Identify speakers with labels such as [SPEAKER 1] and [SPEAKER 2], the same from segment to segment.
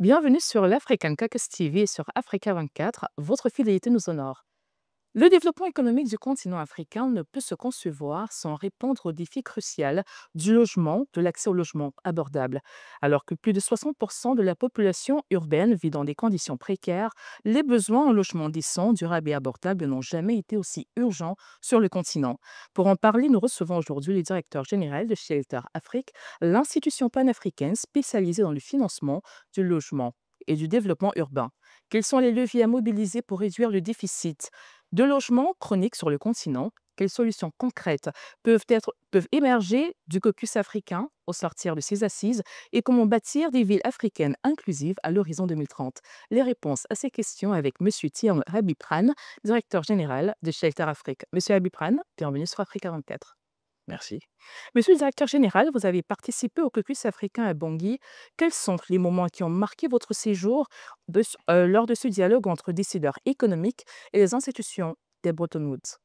[SPEAKER 1] Bienvenue sur l'African Caucus TV et sur Africa 24, votre fidélité nous honore. Le développement économique du continent africain ne peut se concevoir sans répondre au défi crucial du logement, de l'accès au logement abordable. Alors que plus de 60% de la population urbaine vit dans des conditions précaires, les besoins en logement décent, durable et abordable n'ont jamais été aussi urgents sur le continent. Pour en parler, nous recevons aujourd'hui le directeur général de Shelter Afrique, l'institution panafricaine spécialisée dans le financement du logement et du développement urbain. Quels sont les leviers à mobiliser pour réduire le déficit de logements chroniques sur le continent? Quelles solutions concrètes peuvent émerger du caucus africain au sortir de ses assises et comment bâtir des villes africaines inclusives à l'horizon 2030? Les réponses à ces questions avec M. Thierry Habib-Pran, directeur général de Shelter Afrique. Monsieur Habib-Pran, bienvenue sur Africa 24.
[SPEAKER 2] Merci.
[SPEAKER 1] Monsieur le directeur général, vous avez participé au caucus africain à Bangui. Quels sont les moments qui ont marqué votre séjour lors de ce dialogue entre décideurs économiques et les institutions des Bretton Woods?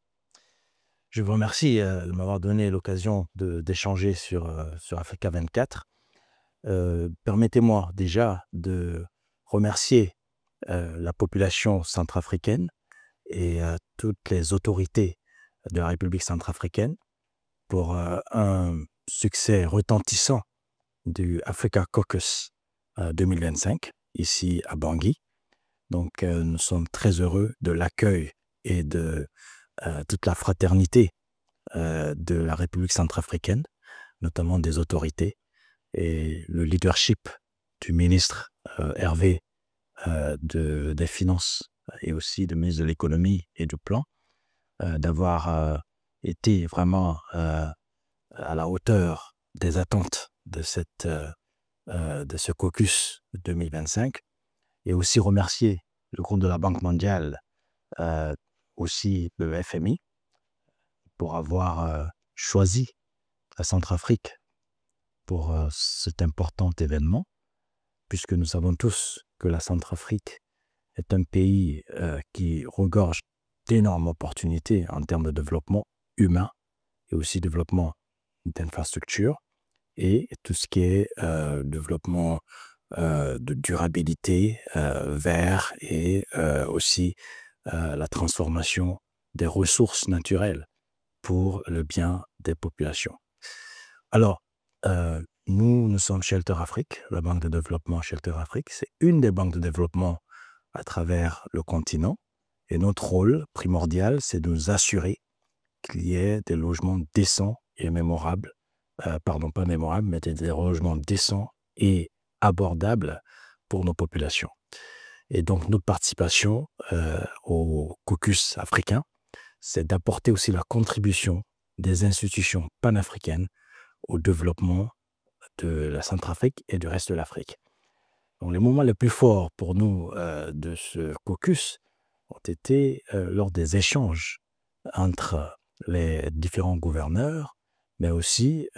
[SPEAKER 2] Je vous remercie de m'avoir donné l'occasion d'échanger sur Africa 24. Permettez-moi déjà de remercier la population centrafricaine et toutes les autorités de la République centrafricaine pour un succès retentissant du Africa Caucus 2025 ici à Bangui. Donc nous sommes très heureux de l'accueil et de toute la fraternité de la République centrafricaine, notamment des autorités et le leadership du ministre Hervé des Finances et aussi du ministre de l'Économie et du Plan, d'avoir été vraiment à la hauteur des attentes de ce caucus 2025 et aussi remercier le groupe de la Banque mondiale, aussi le FMI, pour avoir choisi la Centrafrique pour cet important événement, puisque nous savons tous que la Centrafrique est un pays qui regorge d'énormes opportunités en termes de développement humain et aussi développement d'infrastructures et tout ce qui est développement de durabilité vert et aussi la transformation des ressources naturelles pour le bien des populations. Alors, nous sommes Shelter Afrique, la banque de développement Shelter Afrique. C'est une des banques de développement à travers le continent. Et notre rôle primordial, c'est de nous assurer qu'il y ait des logements décents et mémorables. Pardon, pas mémorables, mais des logements décents et abordables pour nos populations. Et donc, notre participation au caucus africain, c'est d'apporter aussi la contribution des institutions panafricaines au développement de la Centrafrique et du reste de l'Afrique. Donc, les moments les plus forts pour nous de ce caucus ont été lors des échanges entre les différents gouverneurs, mais aussi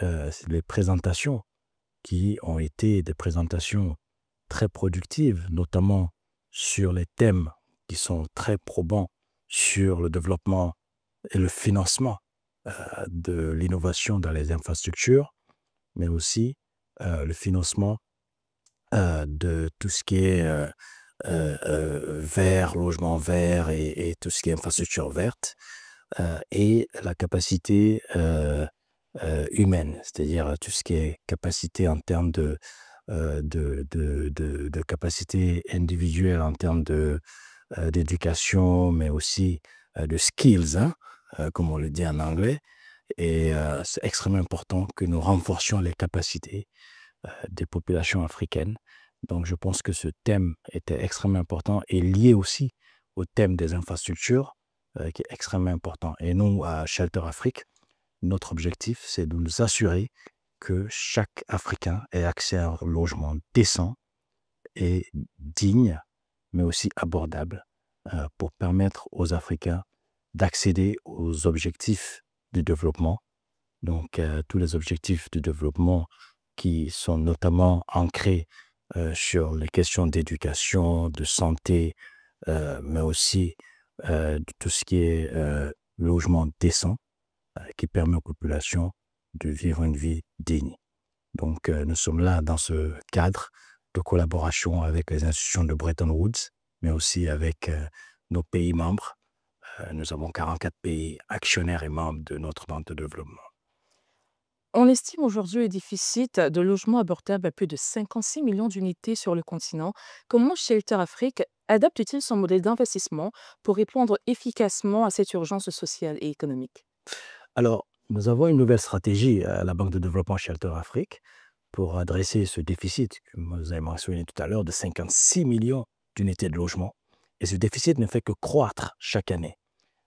[SPEAKER 2] les présentations qui ont été des présentations très productives, notamment sur les thèmes qui sont très probants sur le développement et le financement de l'innovation dans les infrastructures, mais aussi le financement de tout ce qui est vert, logement vert et tout ce qui est infrastructure verte, et la capacité humaine, c'est-à-dire tout ce qui est capacité en termes de capacité individuelle, en termes d'éducation, mais aussi de skills, hein, comme on le dit en anglais. Et c'est extrêmement important que nous renforcions les capacités des populations africaines. Donc, je pense que ce thème était extrêmement important et lié aussi au thème des infrastructures, qui est extrêmement important. Et nous, à Shelter Afrique, notre objectif, c'est de nous assurer que chaque Africain ait accès à un logement décent et digne, mais aussi abordable, pour permettre aux Africains d'accéder aux objectifs du développement. Donc, tous les objectifs du développement qui sont notamment ancrés sur les questions d'éducation, de santé, mais aussi de tout ce qui est logement décent, qui permet aux populations de vivre une vie digne. Donc, nous sommes là dans ce cadre de collaboration avec les institutions de Bretton Woods, mais aussi avec nos pays membres. Nous avons 44 pays actionnaires et membres de notre banque de développement.
[SPEAKER 1] On estime aujourd'hui le déficit de logements abordables à plus de 56 millions d'unités sur le continent. Comment Shelter Afrique adapte-t-il son modèle d'investissement pour répondre efficacement à cette urgence sociale et économique?
[SPEAKER 2] Alors, nous avons une nouvelle stratégie à la Banque de développement Shelter Afrique pour adresser ce déficit que vous avez mentionné tout à l'heure de 56 millions d'unités de logement. Et ce déficit ne fait que croître chaque année.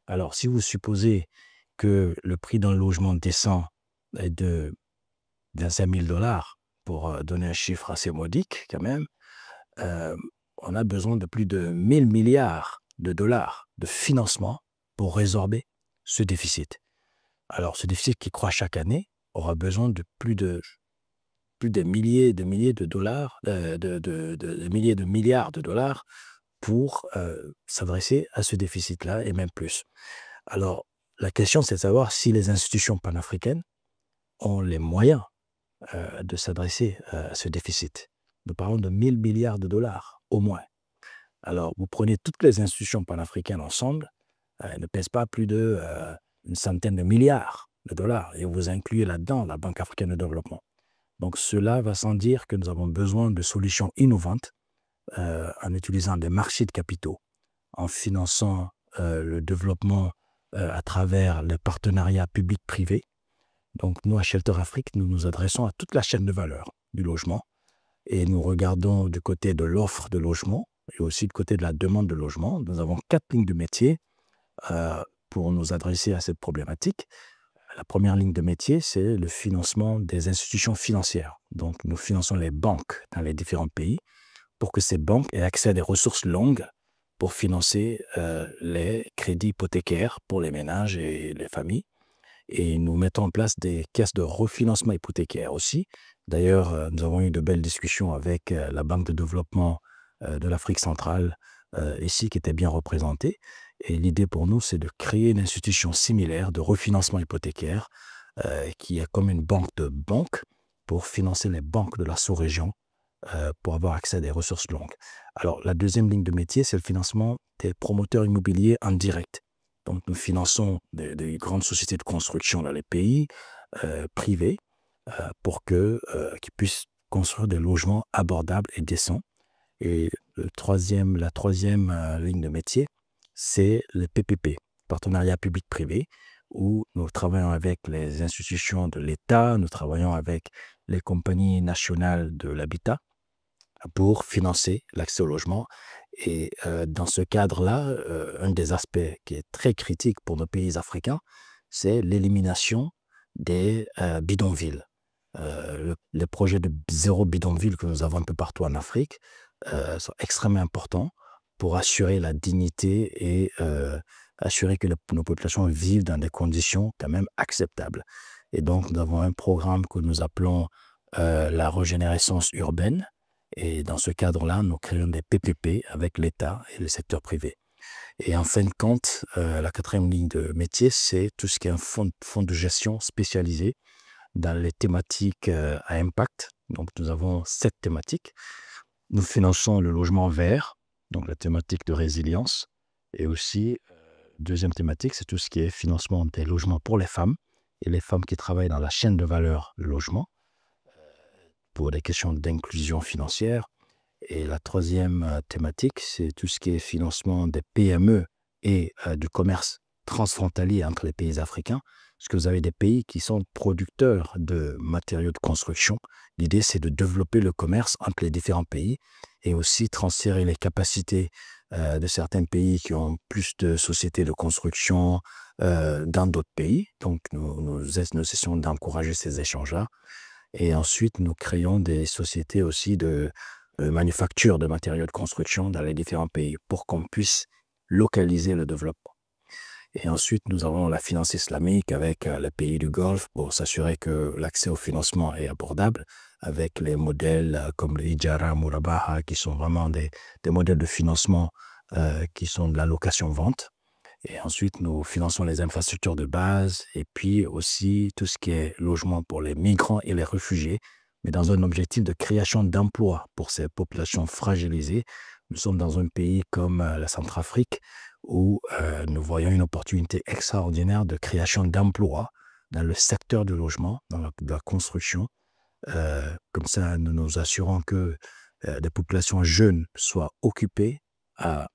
[SPEAKER 2] Alors, si vous supposez que le prix d'un logement décent est de 25 000 dollars, pour donner un chiffre assez modique quand même, euh, on a besoin de plus de 1000 milliards de dollars de financement pour résorber ce déficit. Alors, ce déficit qui croît chaque année aura besoin de plus de milliers de dollars, de milliers de milliards de dollars pour s'adresser à ce déficit-là et même plus. Alors, la question, c'est de savoir si les institutions panafricaines ont les moyens de s'adresser à ce déficit. Nous parlons de 1000 milliards de dollars, au moins. Alors, vous prenez toutes les institutions panafricaines ensemble, elles ne pèsent pas plus de une centaine de milliards de dollars, et vous incluez là-dedans la Banque africaine de développement. Donc, cela va sans dire que nous avons besoin de solutions innovantes en utilisant des marchés de capitaux, en finançant le développement à travers les partenariats publics-privés. Donc, nous, à Shelter Afrique, nous nous adressons à toute la chaîne de valeur du logement et nous regardons du côté de l'offre de logement et aussi du côté de la demande de logement. Nous avons 4 lignes de métier pour nous adresser à cette problématique. La première ligne de métier, c'est le financement des institutions financières. Donc, nous finançons les banques dans les différents pays pour que ces banques aient accès à des ressources longues pour financer les crédits hypothécaires pour les ménages et les familles. Et nous mettons en place des caisses de refinancement hypothécaire aussi. D'ailleurs, nous avons eu de belles discussions avec la Banque de développement de l'Afrique centrale ici, qui était bien représentée. Et l'idée pour nous, c'est de créer une institution similaire de refinancement hypothécaire qui est comme une banque de banques pour financer les banques de la sous-région pour avoir accès à des ressources longues. Alors, la deuxième ligne de métier, c'est le financement des promoteurs immobiliers en direct. Donc, nous finançons des grandes sociétés de construction dans les pays privés pour qu'ils puissent construire des logements abordables et décents. Et la troisième ligne de métier, c'est le PPP, partenariat public-privé, où nous travaillons avec les institutions de l'État, nous travaillons avec les compagnies nationales de l'habitat pour financer l'accès au logement. Et dans ce cadre-là, un des aspects qui est très critique pour nos pays africains, c'est l'élimination des bidonvilles. Les projets de zéro bidonville que nous avons un peu partout en Afrique sont extrêmement importants pour assurer la dignité et assurer que nos populations vivent dans des conditions quand même acceptables. Et donc, nous avons un programme que nous appelons la régénérescence urbaine. Et dans ce cadre-là, nous créons des PPP avec l'État et le secteur privé. Et en fin de compte, la quatrième ligne de métier, c'est tout ce qui est un fonds de gestion spécialisé dans les thématiques à impact. Donc, nous avons 7 thématiques. Nous finançons le logement vert, donc la thématique de résilience. Et aussi, deuxième thématique, c'est tout ce qui est financement des logements pour les femmes et les femmes qui travaillent dans la chaîne de valeur du logement, pour des questions d'inclusion financière. Et la troisième thématique, c'est tout ce qui est financement des PME et du commerce transfrontalier entre les pays africains. Parce que vous avez des pays qui sont producteurs de matériaux de construction. L'idée, c'est de développer le commerce entre les différents pays et aussi transférer les capacités de certains pays qui ont plus de sociétés de construction dans d'autres pays. Donc, nous essayons d'encourager ces échanges-là. Et ensuite, nous créons des sociétés aussi de manufacture de matériaux de construction dans les différents pays pour qu'on puisse localiser le développement. Et ensuite, nous avons la finance islamique avec les pays du Golfe pour s'assurer que l'accès au financement est abordable avec les modèles comme le Ijara, Murabaha, qui sont vraiment des modèles de financement qui sont de la location-vente. Et ensuite, nous finançons les infrastructures de base et puis aussi tout ce qui est logement pour les migrants et les réfugiés mais dans un objectif de création d'emplois pour ces populations fragilisées. Nous sommes dans un pays comme la Centrafrique où nous voyons une opportunité extraordinaire de création d'emplois dans le secteur du logement, dans la construction. Comme ça, nous nous assurons que des populations jeunes soient occupées à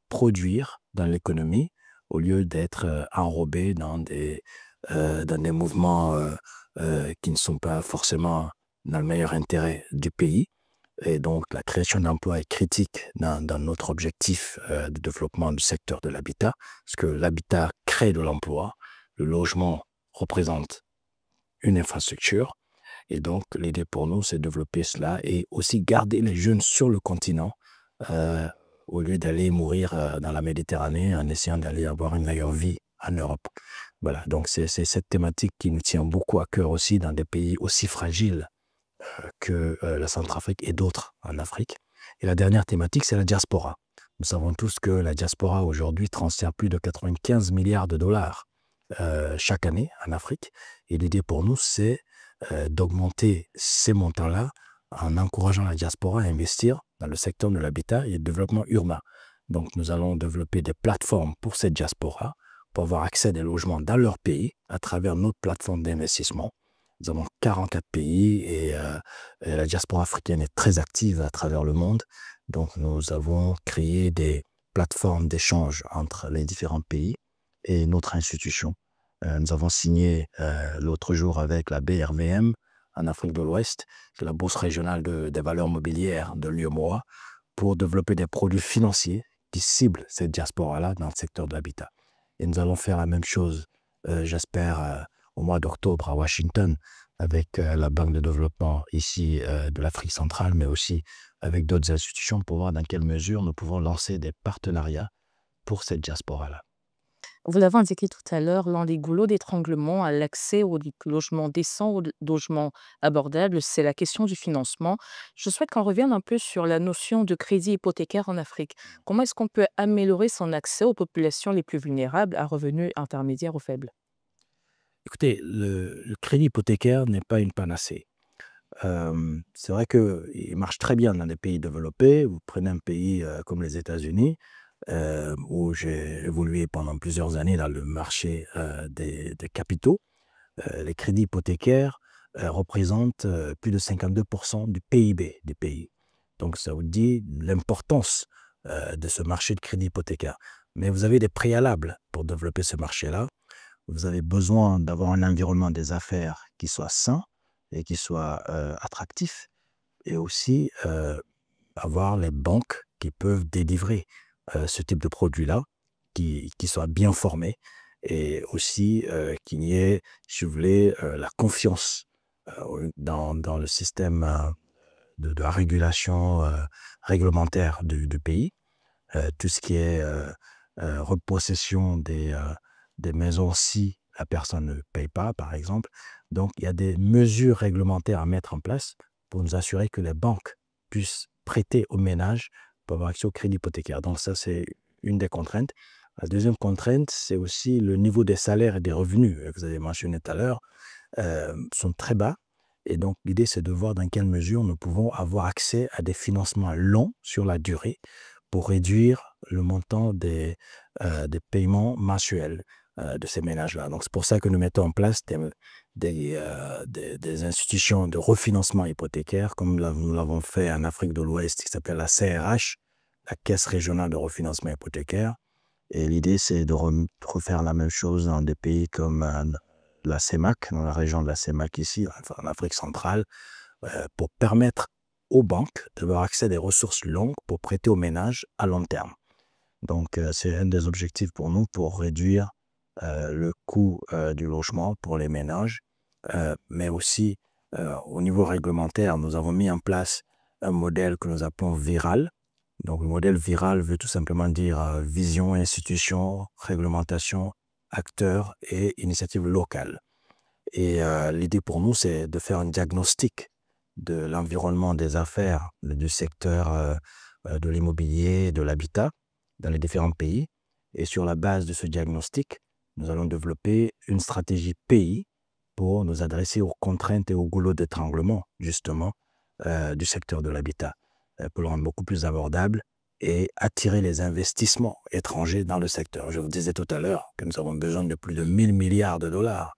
[SPEAKER 2] produire dans l'économie au lieu d'être enrobées dans des mouvements qui ne sont pas forcément dans le meilleur intérêt du pays. Et donc, la création d'emplois est critique dans notre objectif de développement du secteur de l'habitat, parce que l'habitat crée de l'emploi, le logement représente une infrastructure, et donc l'idée pour nous, c'est de développer cela et aussi garder les jeunes sur le continent au lieu d'aller mourir dans la Méditerranée en essayant d'aller avoir une meilleure vie en Europe. Voilà, donc c'est cette thématique qui nous tient beaucoup à cœur aussi dans des pays aussi fragiles que la Centrafrique et d'autres en Afrique. Et la dernière thématique, c'est la diaspora. Nous savons tous que la diaspora aujourd'hui transfère plus de 95 milliards de dollars chaque année en Afrique. Et l'idée pour nous, c'est d'augmenter ces montants-là en encourageant la diaspora à investir dans le secteur de l'habitat et du développement urbain. Donc, nous allons développer des plateformes pour cette diaspora pour avoir accès à des logements dans leur pays à travers notre plateforme d'investissement. Nous avons 44 pays et la diaspora africaine est très active à travers le monde. Donc, nous avons créé des plateformes d'échange entre les différents pays et notre institution. Nous avons signé l'autre jour avec la BRVM en Afrique de l'Ouest, c'est la Bourse régionale des valeurs mobilières de l'UEMOA, pour développer des produits financiers qui ciblent cette diaspora-là dans le secteur de l'habitat. Et nous allons faire la même chose, j'espère, au mois d'octobre à Washington, avec la Banque de développement ici de l'Afrique centrale, mais aussi avec d'autres institutions pour voir dans quelle mesure nous pouvons lancer des partenariats pour cette diaspora-là.
[SPEAKER 1] Vous l'avez indiqué tout à l'heure, l'un des goulots d'étranglement à l'accès au logement décent, au logement abordable, c'est la question du financement. Je souhaite qu'on revienne un peu sur la notion de crédit hypothécaire en Afrique. Comment est-ce qu'on peut améliorer son accès aux populations les plus vulnérables à revenus intermédiaires ou faibles?
[SPEAKER 2] Écoutez, le crédit hypothécaire n'est pas une panacée. C'est vrai qu'il marche très bien dans les pays développés. Vous prenez un pays comme les États-Unis, où j'ai évolué pendant plusieurs années dans le marché des capitaux. Les crédits hypothécaires représentent plus de 52% du PIB du pays. Donc, ça vous dit l'importance de ce marché de crédit hypothécaire. Mais vous avez des préalables pour développer ce marché-là. Vous avez besoin d'avoir un environnement des affaires qui soit sain et qui soit attractif, et aussi avoir les banques qui peuvent délivrer ce type de produit-là, qui soient bien formés, et aussi qu'il y ait, si vous voulez, la confiance dans le système de la régulation réglementaire du pays. Tout ce qui est repossession des maisons si la personne ne paye pas, par exemple. Donc, il y a des mesures réglementaires à mettre en place pour nous assurer que les banques puissent prêter aux ménages pour avoir accès au crédit hypothécaire. Donc, ça, c'est une des contraintes. La deuxième contrainte, c'est aussi le niveau des salaires et des revenus que vous avez mentionné tout à l'heure, sont très bas. Et donc, l'idée, c'est de voir dans quelle mesure nous pouvons avoir accès à des financements longs sur la durée pour réduire le montant des paiements mensuels de ces ménages-là. Donc, c'est pour ça que nous mettons en place des institutions de refinancement hypothécaire, comme nous l'avons fait en Afrique de l'Ouest, qui s'appelle la CRH, la Caisse régionale de refinancement hypothécaire. Et l'idée, c'est de refaire la même chose dans des pays comme la CEMAC, dans la région de la CEMAC ici, en Afrique centrale, pour permettre aux banques d'avoir accès à des ressources longues pour prêter aux ménages à long terme. Donc, c'est un des objectifs pour nous pour réduire le coût du logement pour les ménages, mais aussi au niveau réglementaire, nous avons mis en place un modèle que nous appelons VIRAL. Donc, le modèle VIRAL veut tout simplement dire vision, institution, réglementation, acteurs et initiatives locales. Et l'idée pour nous, c'est de faire un diagnostic de l'environnement des affaires, du secteur de l'immobilier, de l'habitat dans les différents pays. Et sur la base de ce diagnostic, nous allons développer une stratégie pays pour nous adresser aux contraintes et aux goulots d'étranglement, justement, du secteur de l'habitat, pour le rendre beaucoup plus abordable et attirer les investissements étrangers dans le secteur. Je vous disais tout à l'heure que nous avons besoin de plus de 1000 milliards de dollars.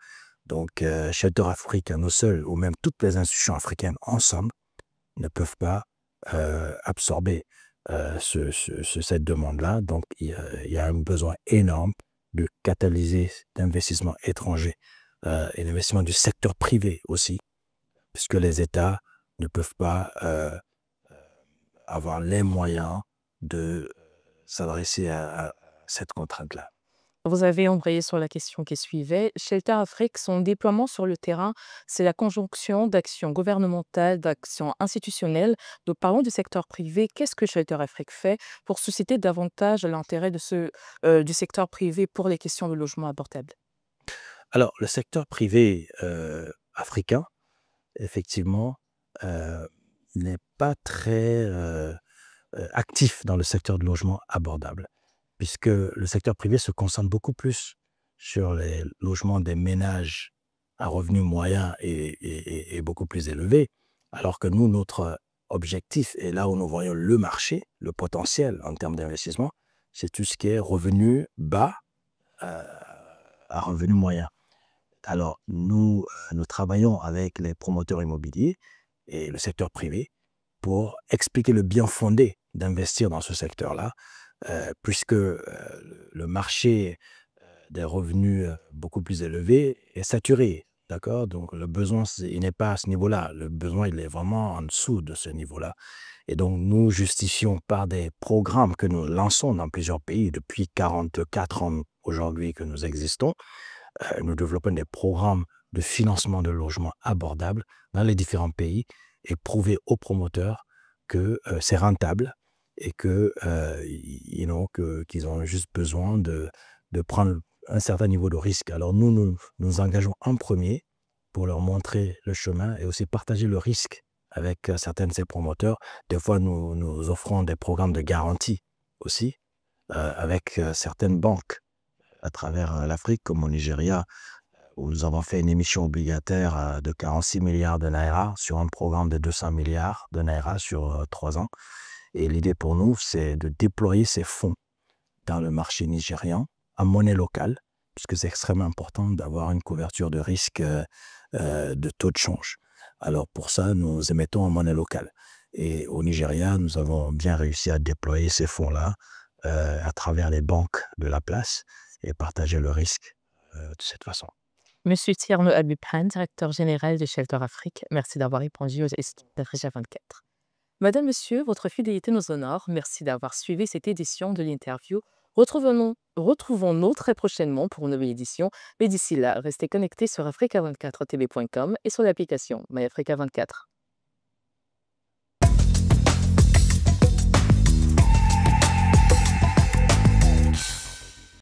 [SPEAKER 2] Donc, Shelter Afrique à nous seuls, ou même toutes les institutions africaines ensemble, ne peuvent pas absorber cette demande-là. Donc, il y a un besoin énorme de catalyser d'investissements étrangers et d'investissements du secteur privé aussi, puisque les États ne peuvent pas avoir les moyens de s'adresser à cette contrainte-là.
[SPEAKER 1] Vous avez embrayé sur la question qui suivait. Shelter Afrique, son déploiement sur le terrain, c'est la conjonction d'actions gouvernementales, d'actions institutionnelles. Donc, parlons du secteur privé. Qu'est-ce que Shelter Afrique fait pour susciter davantage l'intérêt du secteur privé pour les questions de logement abordable?
[SPEAKER 2] Alors, le secteur privé africain, effectivement, n'est pas très actif dans le secteur du logement abordable, puisque le secteur privé se concentre beaucoup plus sur les logements des ménages à revenus moyens et beaucoup plus élevés, alors que nous, notre objectif, et là où nous voyons le marché, le potentiel en termes d'investissement, c'est tout ce qui est revenu bas euh, à revenu moyen. Alors, nous travaillons avec les promoteurs immobiliers et le secteur privé pour expliquer le bien fondé d'investir dans ce secteur-là, puisque le marché des revenus beaucoup plus élevés est saturé. D'accord? Donc, le besoin, il n'est pas à ce niveau-là. Le besoin, il est vraiment en dessous de ce niveau-là. Et donc, nous justifions par des programmes que nous lançons dans plusieurs pays depuis 44 ans aujourd'hui que nous existons. Nous développons des programmes de financement de logements abordables dans les différents pays et prouver aux promoteurs que c'est rentable et qu'ils ont juste besoin de prendre un certain niveau de risque. Alors nous engageons en premier pour leur montrer le chemin et aussi partager le risque avec certains de ces promoteurs. Des fois, nous offrons des programmes de garantie aussi avec certaines banques à travers l'Afrique, comme au Nigeria, où nous avons fait une émission obligataire de 46 milliards de Naira sur un programme de 200 milliards de Naira sur 3 ans. Et l'idée pour nous, c'est de déployer ces fonds dans le marché nigérian en monnaie locale, puisque c'est extrêmement important d'avoir une couverture de risque de taux de change. Alors pour ça, nous émettons en monnaie locale. Et au Nigeria, nous avons bien réussi à déployer ces fonds-là à travers les banques de la place et partager le risque de cette façon.
[SPEAKER 1] Monsieur Tierno Abibhan, directeur général de Shelter Afrique, merci d'avoir répondu aux questions d'Africa 24. Madame, Monsieur, votre fidélité nous honore. Merci d'avoir suivi cette édition de l'interview. Retrouvons-nous très prochainement pour une nouvelle édition. Mais d'ici là, restez connectés sur africa24tv.com et sur l'application MyAfrica24.